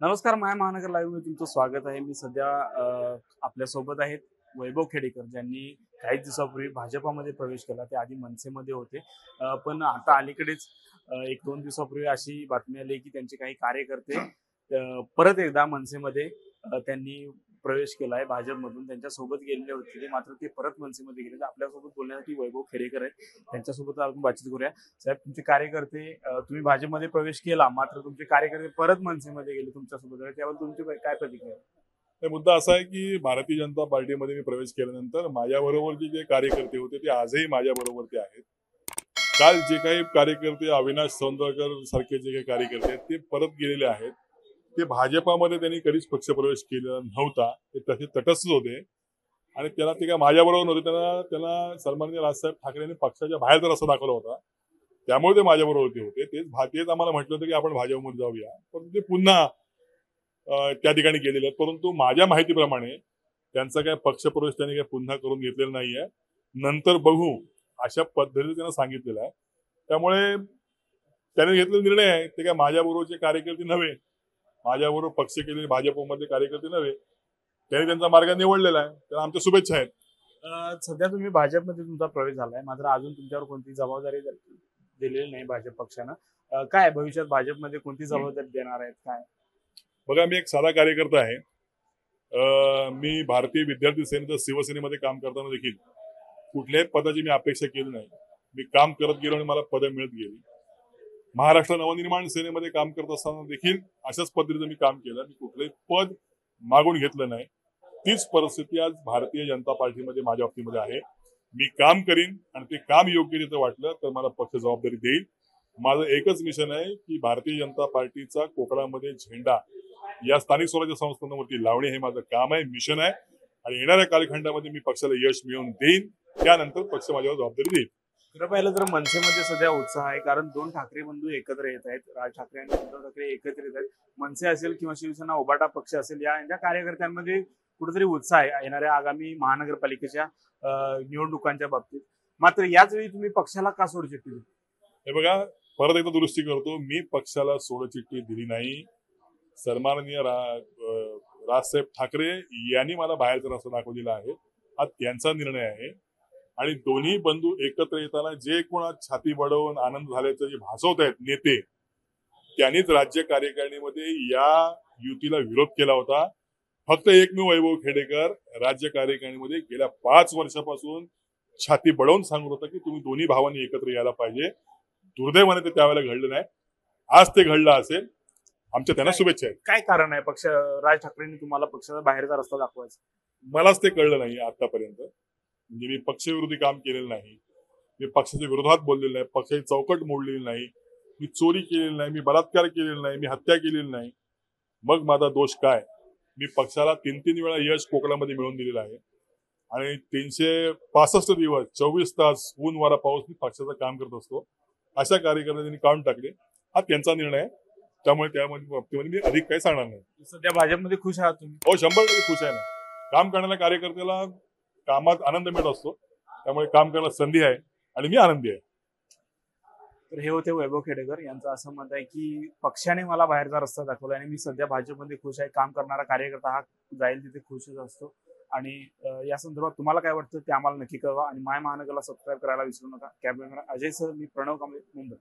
नमस्कार, माय महानगर लाईव्ह मध्ये तुमचं स्वागत आहे. मी सध्या आपल्या सोबत आहेत वैभव खेडेकर, ज्यांनी काही दिवसापूर्वी भाजपामध्ये प्रवेश केला. ते आधी मनसेमध्ये होते, पण आता अलीकडेच 1-2 दिवसापूर्वी अशी बातमी आली की त्यांचे काही कार्यकर्ते परत एकदा मनसेमध्ये त्यांनी प्रवेश केला आहे. भाजपमधून त्यांच्यासोबत गेलेले होते ते, मात्र ते परत मनसेमध्ये गेले. तर आपल्यासोबत बोलण्यासाठी वैभव खेडेकर आहेत, त्यांच्यासोबत आपण बातचीत करूया. साहेब, तुमचे कार्यकर्ते, तुम्ही भाजपमध्ये प्रवेश केला, मात्र तुमचे कार्यकर्ते परत मनसेमध्ये गेले तुमच्यासोबत, त्यावर तुमची काय प्रतिक्रिया? तर मुद्दा असा आहे की भारतीय जनता पार्टीमध्ये मी प्रवेश केल्यानंतर माझ्याबरोबर जे कार्यकर्ते होते ते आजही माझ्याबरोबर आहेत. काल जे काही कार्यकर्ते अविनाश सौंदरकर सारखे जे काही कार्यकर्ते आहेत ते परत गेलेले आहेत. ते भाजपामध्ये त्यांनी कधीच पक्षप्रवेश केलेला नव्हता. ते तसे तटस्थ होते आणि त्याला ते काय माझ्याबरोबर नव्हते. त्यांना सन्माननीय राजसाहेब ठाकरे यांनी पक्षाच्या बाहेर रस्ता दाखवला होता. त्यामुळे ते माझ्याबरोबर होते. तेच आम्हाला म्हटलं होतं की आपण भाजपमध्ये जाऊया, पण ते पुन्हा त्या ठिकाणी गेलेले आहेत. परंतु माझ्या माहितीप्रमाणे त्यांचा काय पक्षप्रवेश त्यांनी काय पुन्हा करून घेतलेला नाहीये. नंतर बघू अशा पद्धतीने त्यांना सांगितलेलं आहे. त्यामुळे त्याने घेतलेला निर्णय आहे ते काय माझ्याबरोबरचे कार्यकर्ते नव्हे, माझ्याबरोबर पक्ष केलेले भाजपमध्ये कार्यकर्ते नव्हे, त्यांनी त्यांचा मार्ग निवडलेला आहे. त्याला आमच्या शुभेच्छा आहेत. सध्या तुम्ही भाजपमध्ये तुमचा प्रवेश झालाय, मात्र अजून तुमच्यावर कोणती जबाबदारी दिलेली नाही भाजप पक्षानं. काय भविष्यात भाजपमध्ये कोणती जबाबदारी देणार आहेत काय? बघा, मी एक साधा कार्यकर्ता आहे. मी भारतीय विद्यार्थी सेनेच्या शिवसेनेमध्ये काम करताना देखील कुठल्याही पदाची मी अपेक्षा केली नाही. मी काम करत गेलो आणि मला पदं मिळत गेली. महाराष्ट्र नवनिर्माण सेनेमध्ये काम करत असताना देखील अशाच पद्धतीचं मी काम केलं. मी कुठलंही पद मागून घेतलं नाही. तीच परिस्थिती आज भारतीय जनता पार्टीमध्ये माझ्या बाबतीमध्ये आहे. मी काम करीन आणि ते काम योग्य तिथं वाटलं तर मला पक्ष जबाबदारी देईल. माझं एकच मिशन आहे की भारतीय जनता पार्टीचा कोकणामध्ये झेंडा या स्थानिक स्वराज्य संस्थांवरती लावणे हे माझं काम आहे, मिशन आहे. आणि येणाऱ्या कालखंडामध्ये मी पक्षाला यश मिळवून देईन. त्यानंतर पक्ष माझ्यावर जबाबदारी देईल. खरं पाहिलं तर मनसेमध्ये सध्या उत्साह आहे, कारण दोन ठाकरे बंधू एकत्र येत आहेत. राज ठाकरे आणि उद्धव ठाकरे एकत्र येत आहेत. मनसे असेल किंवा शिवसेना उभाटा पक्ष असेल, यांच्या कार्यकर्त्यांमध्ये कुठेतरी उत्साह आहे येणाऱ्या आगामी महानगरपालिकेच्या निवडणुकांच्या बाबतीत. मात्र याच वेळी तुम्ही पक्षाला का सोडचिठ्ठी दिली? हे बघा, परत एकदा दुरुस्ती करतो, मी पक्षाला सोडचिठ्ठी दिली नाही. सन्माननीय राजसाहेब ठाकरे यांनी मला बाहेरचा रस्ता दाखवलेला आहे. हा त्यांचा निर्णय आहे. आणि दोन्ही बंधू एकत्र येताना जे कोणा छाती बडवून आनंद झाल्याचं जे भासवत आहेत नेते, त्यांनीच राज्य कार्यकारिणीमध्ये या युतीला विरोध केला होता. फक्त एकमेव वैभव खेडेकर राज्य कार्यकारिणीमध्ये गेल्या 5 वर्षापासून छाती बडवून सांगत होता की तुम्ही दोन्ही भावांनी एकत्र यायला पाहिजे. दुर्दैवाने ते त्यावेळेला घडलं नाही. आज ते घडलं असेल. आमच्या त्यांना शुभेच्छा आहेत. काय कारण आहे राज ठाकरेंनी तुम्हाला पक्षाचा बाहेरचा रस्ता दाखवायचा? मलाच ते कळलं नाही आतापर्यंत. म्हणजे मी पक्षविरोधी काम केलेलं नाही, मी पक्षाच्या विरोधात बोललेलं नाही, पक्षाची चौकट मोडलेली नाही, मी चोरी केलेली नाही, मी बलात्कार केलेला नाही, मी हत्या केलेली नाही. मग माझा दोष काय? मी पक्षाला 3-3 वेळा यश कोकणामध्ये मिळवून दिलेलं आहे. आणि 365 दिवस 24 तास ऊन वारा पाऊस मी पक्षाचं काम करत असतो. अशा कार्यकर्त्यांनी काढून टाकले. हा त्यांचा निर्णय आहे. त्यामुळे त्या बाबतीमध्ये मी अधिक काही सांगणार नाही. सध्या भाजपमध्ये खुश आहात तुम्ही? हो, 100% खुश आहे ना. काम करणाऱ्या कार्यकर्त्याला कामात आनंद मिळत असतो. त्यामुळे काम करायला संधी आहे आणि मी आनंदी आहे. तर हे होते वैभव खेडेकर यांचं असं मत आहे की पक्षाने मला बाहेरचा रस्ता दाखवला आणि मी सध्या भाजपमध्ये खुश आहे. काम करणारा कार्यकर्ता हा जाईल तिथे खुशच असतो. आणि या संदर्भात तुम्हाला काय वाटतं ते आम्हाला नक्की कळवा आणि माय महानगरला सबस्क्राईब करायला विसरू नका. कॅमेरामॅन अजय सर, मी प्रणव कांबळे, मुंबई.